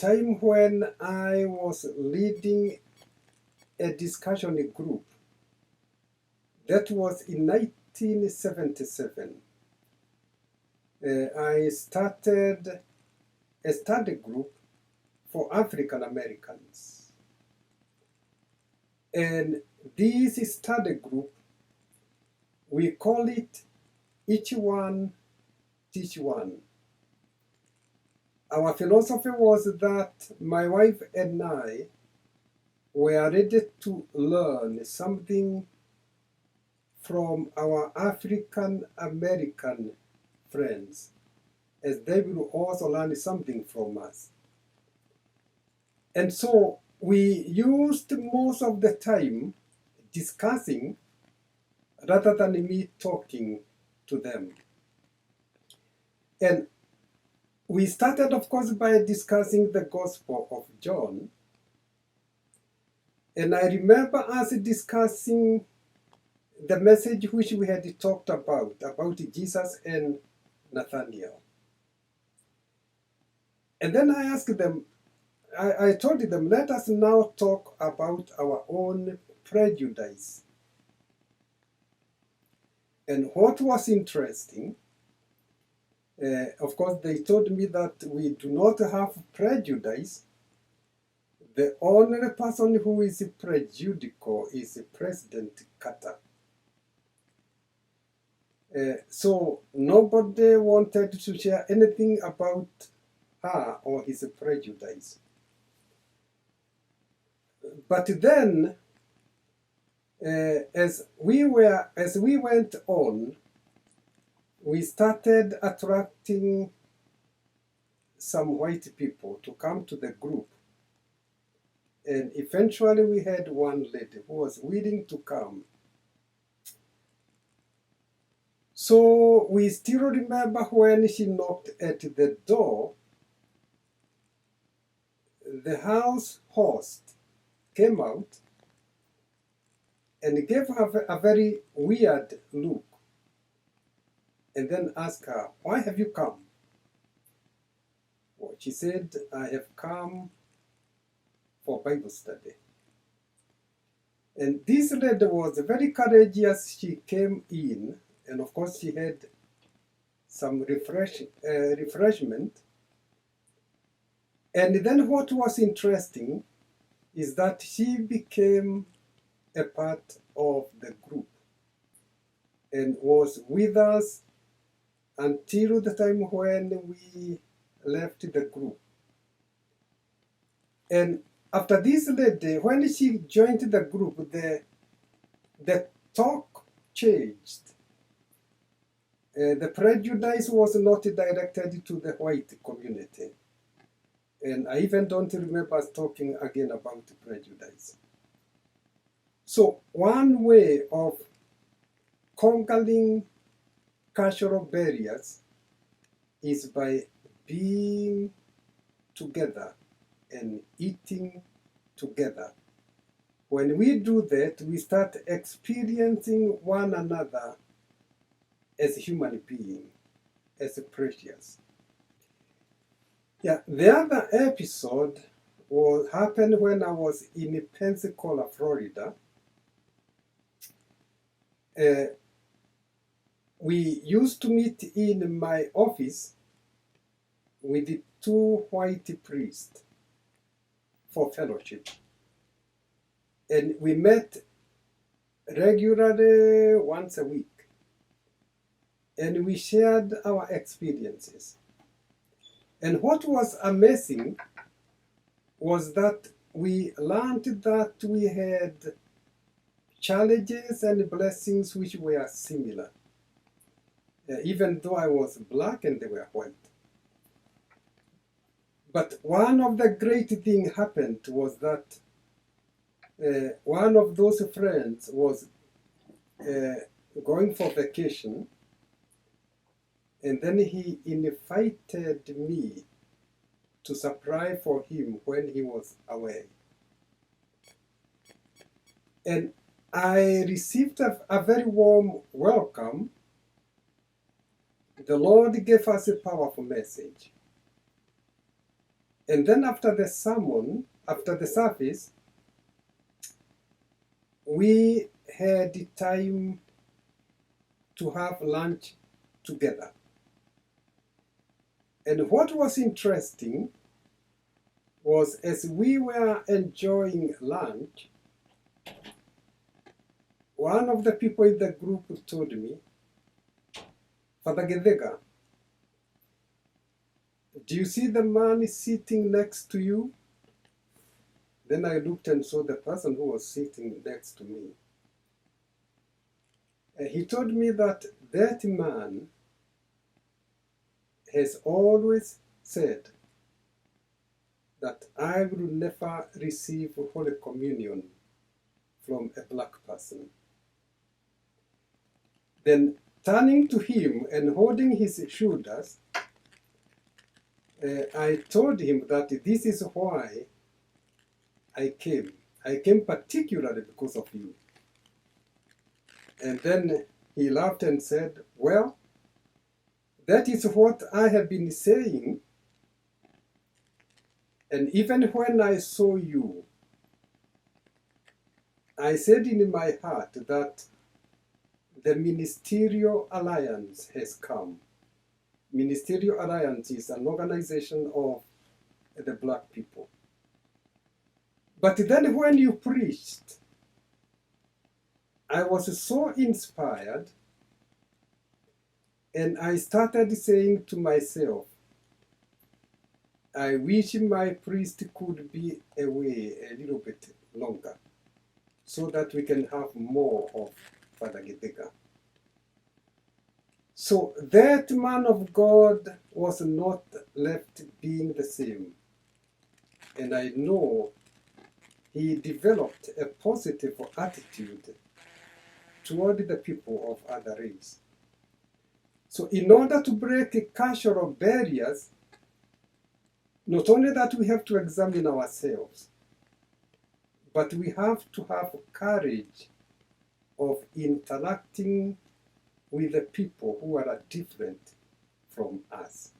time when I was leading a discussion group. That was in 1977. I started a study group for African Americans. And this study group, we call it Each One, Teach One. Our philosophy was that my wife and I were ready to learn something from our African American friends, as they will also learn something from us. And so we used most of the time discussing rather than me talking to them. And we started, of course, by discussing the Gospel of John. And I remember us discussing the message which we had talked about Jesus and Nathaniel. And then I asked them, I told them, let us now talk about our own prejudice. And what was interesting, of course, they told me that we do not have prejudice. The only person who is prejudicial is President Carter. So nobody wanted to share anything about her or his prejudice. But then, as we went on, we started attracting some white people to come to the group. And eventually we had one lady who was willing to come. So we still remember when she knocked at the door, the house host came out and gave her a very weird look, and then asked her, "Why have you come?" Well, she said, "I have come for Bible study." And this lady was very courageous. She came in, and of course she had some refreshment. And then what was interesting is that she became a part of the group and was with us until the time when we left the group. And after this lady, when she joined the group, the talk changed. The prejudice was not directed to the white community. And I even don't remember us talking again about prejudice. So one way of conquering cultural barriers is by being together and eating together. When we do that, we start experiencing one another as human beings, as precious. Yeah, the other episode happened when I was in Pensacola, Florida. We used to meet in my office with the two white priests for fellowship. And we met regularly once a week. And we shared our experiences. And what was amazing was that we learned that we had challenges and blessings which were similar, even though I was black and they were white. But one of the great things happened was that one of those friends was going for vacation, and then he invited me to supply for him when he was away. And I received a very warm welcome. The Lord gave us a powerful message. And then after the sermon, after the service, we had time to have lunch together. And what was interesting was, as we were enjoying lunch, one of the people in the group told me, Father Githiga, do you see the man sitting next to you? Then I looked and saw the person who was sitting next to me. He told me that that man has always said that I will never receive Holy Communion from a black person. Then turning to him and holding his shoulders, I told him that this is why I came. I came particularly because of you. And then he laughed and said, well, that is what I have been saying. And even when I saw you, I said in my heart that the Ministerial Alliance has come. Ministerial Alliance is an organization of the black people. But then when you preached, I was so inspired, and I started saying to myself, I wish my priest could be away a little bit longer so that we can have more of Father Githiga. So that man of God was not left being the same. And I know he developed a positive attitude toward the people of other race. So in order to break cultural barriers, not only that we have to examine ourselves, but we have to have courage of interacting with the people who are different from us.